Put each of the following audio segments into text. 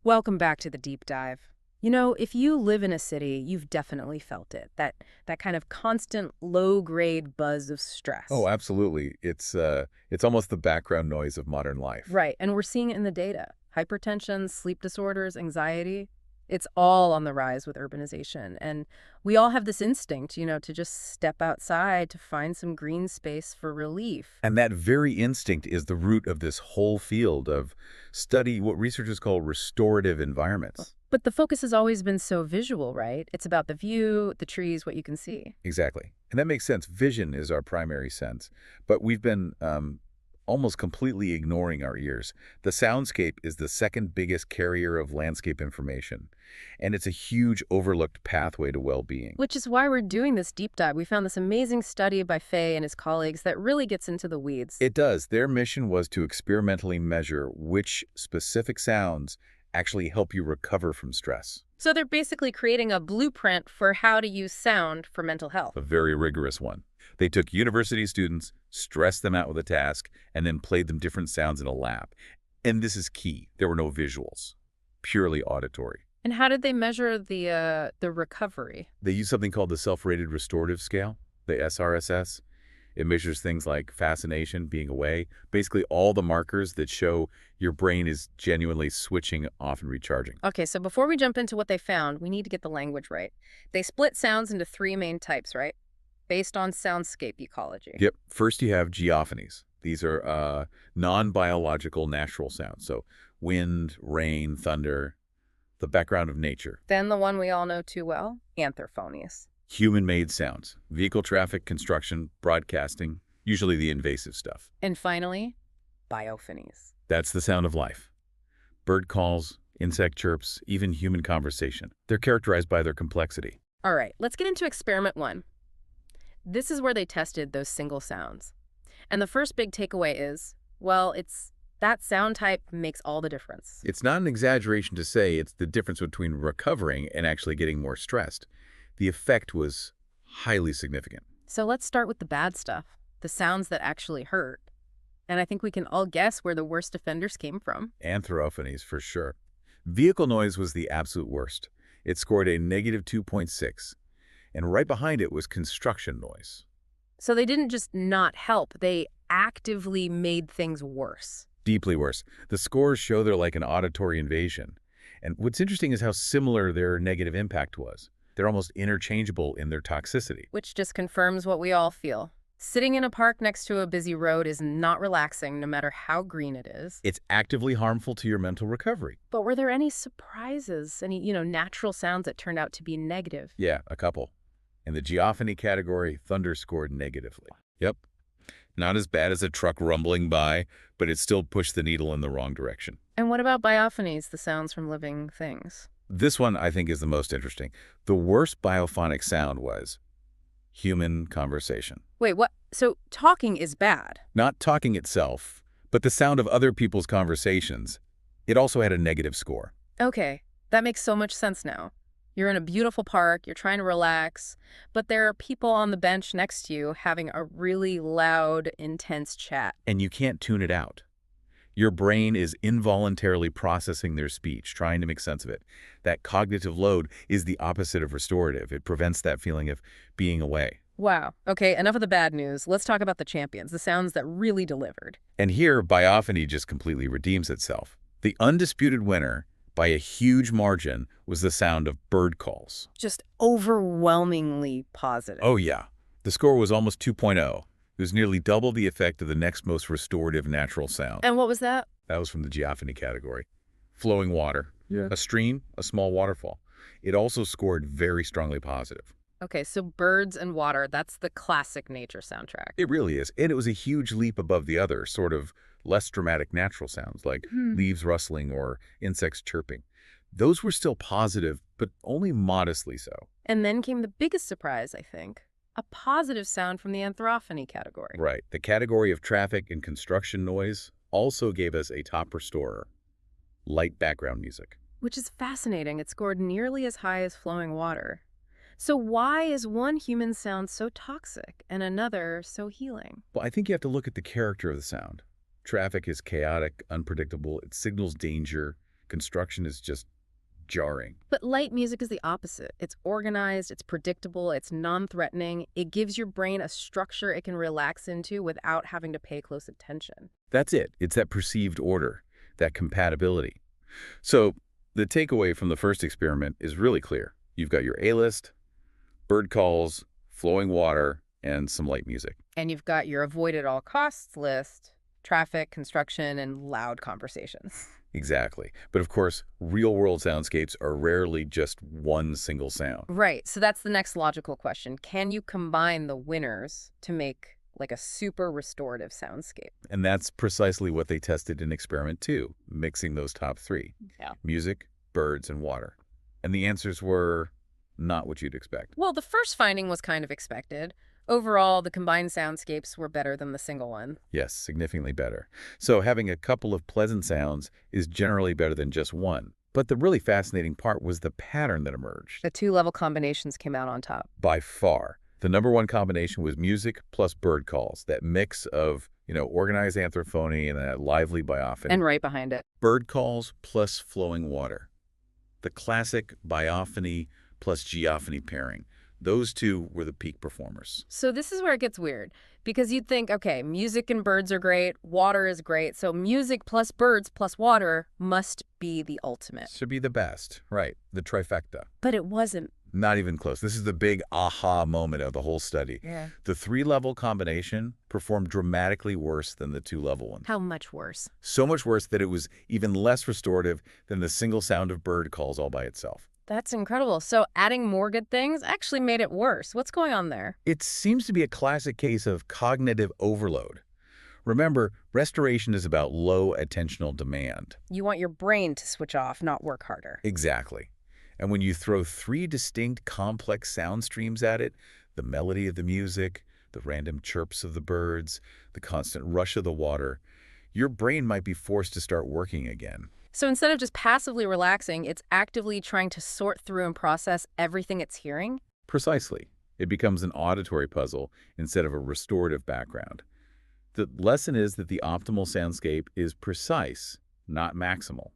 Welcome back to the deep dive. You know, if you live in a city, you've definitely felt it. That kind of constant low-grade buzz of Oh, stress. absolutely. It's almost the background noise of modern life. Right, and we're seeing it in the data. Hypertension, sleep disorders, anxiety, it's all on the rise with urbanization. And we all have this instinct, to just step outside to find some green space for relief. And that very instinct is the root of this whole field of study, what researchers call restorative environments. But the focus has always been so visual, right? It's about the view, the trees, what you can see. Exactly. And that makes sense. Vision is our primary sense. But we've been almost completely ignoring our ears. The soundscape is the second biggest carrier of landscape information. And it's a huge overlooked pathway to well-being. Which is why we're doing this deep dive. We found this amazing study by Faye and his colleagues that really gets into the weeds. It does. Their mission was to experimentally measure which specific sounds actually help you recover from stress. So they're basically creating a blueprint for how to use sound for mental health. A very rigorous one. They took university students, stressed them out with a task, and then played them different sounds in a lab. And this is key. There were no visuals, purely auditory. And how did they measure the recovery? They used something called the self-rated restorative scale, the SRSS. It measures things like fascination, being away, basically all the markers that show your brain is genuinely switching off and recharging. Okay, so before we jump into what they found, we need to get the language right. They split sounds into three main types, right? Based on soundscape ecology. Yep. First, you have geophonies. These are non-biological natural sounds. So wind, rain, thunder, the background of nature. Then the one we all know too well, anthroponies. Human-made sounds, vehicle traffic, construction, broadcasting, usually the invasive stuff. And finally, biophonies. That's the sound of life. Bird calls, insect chirps, even human conversation. They're characterized by their complexity. All right, let's get into experiment one. This is where they tested those single sounds. And the first big takeaway is, well, it's that sound type makes all the difference. It's not an exaggeration to say it's the difference between recovering and actually getting more stressed. The effect was highly significant. So let's start with the bad stuff, the sounds that actually hurt. And I think we can all guess where the worst offenders came from. Anthropogenic for sure. Vehicle noise was the absolute worst. It scored a negative 2.6. And right behind it was construction noise. So they didn't just not help, they actively made things worse. Deeply worse. The scores show they're like an auditory invasion. And what's interesting is how similar their negative impact was. They're almost interchangeable in their toxicity. Which just confirms what we all feel. Sitting in a park next to a busy road is not relaxing, no matter how green it is. It's actively harmful to your mental recovery. But were there any surprises, any, natural sounds that turned out to be negative? Yeah, a couple. In the geophony category, thunder scored negatively. Yep. Not as bad as a truck rumbling by, but it still pushed the needle in the wrong direction. And what about biophonies, the sounds from living things? This one, I think, is the most interesting. The worst biophonic sound was human conversation. Wait, what? So talking is bad? Not talking itself, but the sound of other people's conversations. It also had a negative score. Okay, that makes so much sense now. You're in a beautiful park, you're trying to relax, but there are people on the bench next to you having a really loud, intense chat. And you can't tune it out. Your brain is involuntarily processing their speech, trying to make sense of it. That cognitive load is the opposite of restorative. It prevents that feeling of being away. Wow. Okay, enough of the bad news. Let's talk about the champions, the sounds that really delivered. And here, biophony just completely redeems itself. The undisputed winner, by a huge margin, was the sound of bird calls. Just overwhelmingly positive. Oh yeah. The score was almost 2.0. It was nearly double the effect of the next most restorative natural sound. And what was that? That was from the geophony category. Flowing water. Yeah. A stream, a small waterfall. It also scored very strongly positive. Okay, so birds and water, that's the classic nature soundtrack. It really is. And it was a huge leap above the other, sort of less dramatic natural sounds like leaves rustling or insects chirping. Those were still positive, but only modestly so. And then came the biggest surprise, I think. A positive sound from the anthrophony category. Right. The category of traffic and construction noise also gave us a top restorer, light background music. Which is fascinating. It scored nearly as high as flowing water. So why is one human sound so toxic and another so healing? Well, I think you have to look at the character of the sound. Traffic is chaotic, unpredictable. It signals danger. construction is just jarring. But light music is the opposite. It's organized, it's predictable, it's non-threatening. It gives your brain a structure it can relax into without having to pay close attention. That's it. It's that perceived order, that compatibility. So the takeaway from the first experiment is really clear. You've got your A-list, bird calls, flowing water, and some light music. And you've got your avoid at all costs list, traffic, construction, and loud conversations. Exactly. But of course, real-world soundscapes are rarely just one single sound. Right. So that's the next logical question. Can you combine the winners to make like a super restorative soundscape? And that's precisely what they tested in Experiment 2, mixing those top three. Yeah. Music, birds, and water. And the answers were not what you'd expect. Well, the first finding was kind of expected. Overall, the combined soundscapes were better than the single one. Yes, significantly better. So having a couple of pleasant sounds is generally better than just one. But the really fascinating part was the pattern that emerged. The two-level combinations came out on top. By far. The number one combination was music plus bird calls, that mix of, organized anthrophony and that lively biophony. And right behind it. Bird calls plus flowing water. The classic biophony plus geophony pairing. Those two were the peak performers. So this is where it gets weird, because you'd think, okay, music and birds are great, water is great, so music plus birds plus water must be the ultimate. Should be the best, right, the trifecta. But it wasn't. Not even close. This is the big aha moment of the whole study. Yeah. The three-level combination performed dramatically worse than the two-level one. How much worse? So much worse that it was even less restorative than the single sound of bird calls all by itself. That's incredible. So adding more good things actually made it worse. What's going on there? It seems to be a classic case of cognitive overload. Remember, restoration is about low attentional demand. You want your brain to switch off, not work harder. Exactly. And when you throw three distinct complex sound streams at it, the melody of the music, the random chirps of the birds, the constant rush of the water, your brain might be forced to start working again. So instead of just passively relaxing, it's actively trying to sort through and process everything it's hearing? Precisely. It becomes an auditory puzzle instead of a restorative background. The lesson is that the optimal soundscape is precise, not maximal.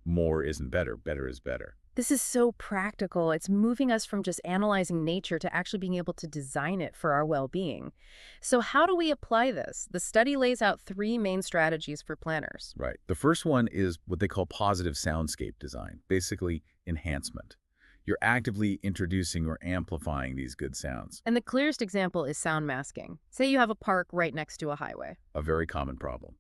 More isn't better. Better is better. This is so practical. It's moving us from just analyzing nature to actually being able to design it for our well-being. So how do we apply this? The study lays out three main strategies for planners. Right. The first one is what they call positive soundscape design, basically enhancement. You're actively introducing or amplifying these good sounds. And the clearest example is sound masking. Say you have a park right next to a highway. A very common problem.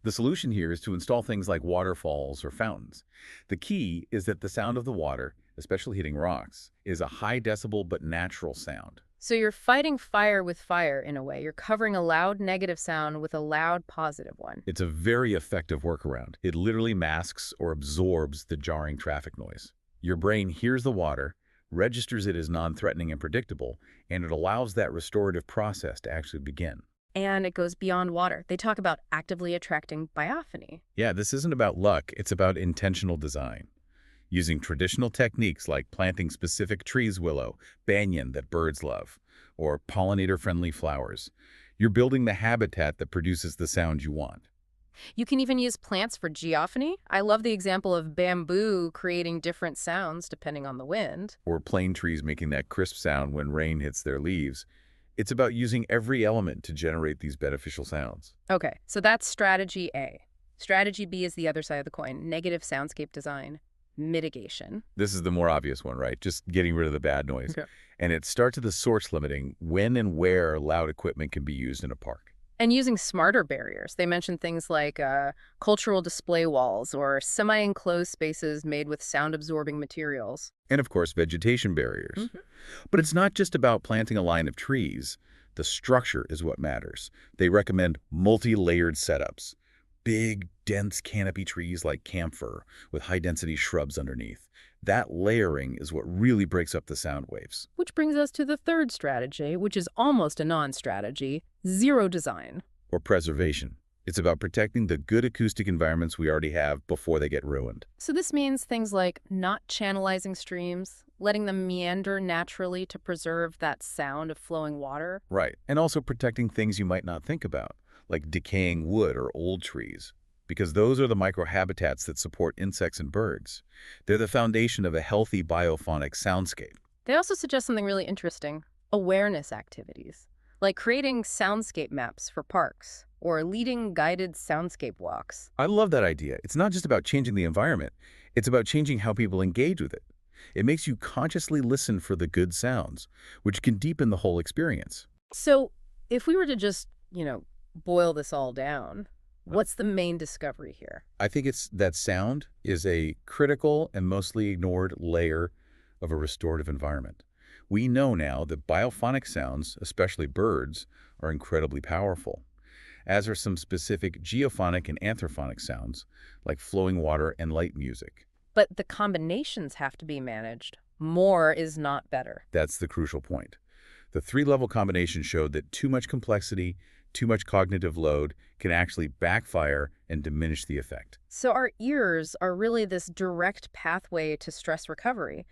The solution here is to install things like waterfalls or fountains. The key is that the sound of the water, especially hitting rocks, is a high decibel but natural sound. So you're fighting fire with fire in a way. You're covering a loud negative sound with a loud positive one. It's a very effective workaround. It literally masks or absorbs the jarring traffic noise. Your brain hears the water, registers it as non-threatening and predictable, and it allows that restorative process to actually begin. And it goes beyond water. They talk about actively attracting biophony. Yeah, this isn't about luck. It's about intentional design. Using traditional techniques like planting specific trees, willow, banyan that birds love, or pollinator-friendly flowers. You're building the habitat that produces the sound you want. You can even use plants for geophony. I love the example of bamboo creating different sounds depending on the wind. Or plane trees making that crisp sound when rain hits their leaves. It's about using every element to generate these beneficial sounds. Okay, so that's strategy A. Strategy B is the other side of the coin, negative soundscape design, mitigation. This is the more obvious one, right? Just getting rid of the bad noise. Okay. And it starts at the source limiting when and where loud equipment can be used in a park. And using smarter barriers. They mention things like cultural display walls or semi-enclosed spaces made with sound-absorbing materials. And of course, vegetation barriers. Mm-hmm. But it's not just about planting a line of trees. The structure is what matters. They recommend multi-layered setups. Big, dense canopy trees like camphor with high-density shrubs underneath. That layering is what really breaks up the sound waves. Which brings us to the third strategy, which is almost a non-strategy, zero design. Or preservation. It's about protecting the good acoustic environments we already have before they get ruined. So this means things like not channelizing streams, letting them meander naturally to preserve that sound of flowing water. Right. And also protecting things you might not think about, like decaying wood or old trees, because those are the microhabitats that support insects and birds. They're the foundation of a healthy biophonic soundscape. They also suggest something really interesting, awareness activities, like creating soundscape maps for parks or leading guided soundscape walks. I love that idea. It's not just about changing the environment. It's about changing how people engage with it. It makes you consciously listen for the good sounds, which can deepen the whole experience. So if we were to just, boil this all down, what's the main discovery here? I think it's that sound is a critical and mostly ignored layer of a restorative environment. We know now that biophonic sounds, especially birds, are incredibly powerful, as are some specific geophonic and anthrophonic sounds, like flowing water and light music. But the combinations have to be managed. More is not better. That's the crucial point. The three-level combination showed that too much complexity, too much cognitive load can actually backfire and diminish the effect. So our ears are really this direct pathway to stress recovery.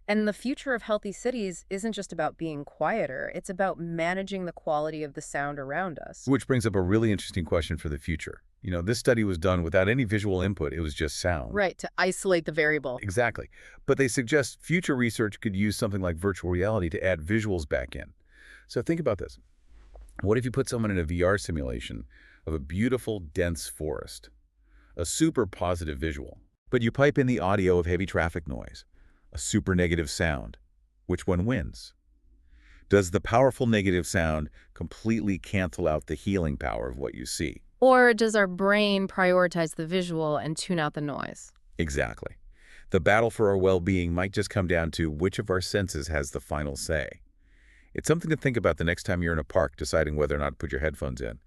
And the future of healthy cities isn't just about being quieter, it's about managing the quality of the sound around us. Which brings up a really interesting question for the future. This study was done without any visual input. It was just sound. Right, to isolate the variable. Exactly. But they suggest future research could use something like virtual reality to add visuals back in. So think about this. What if you put someone in a VR simulation of a beautiful, dense forest? A super positive visual. But you pipe in the audio of heavy traffic noise, a super negative sound. Which one wins? Does the powerful negative sound completely cancel out the healing power of what you see? Or does our brain prioritize the visual and tune out the noise? Exactly. The battle for our well-being might just come down to which of our senses has the final say. It's something to think about the next time you're in a park deciding whether or not to put your headphones in.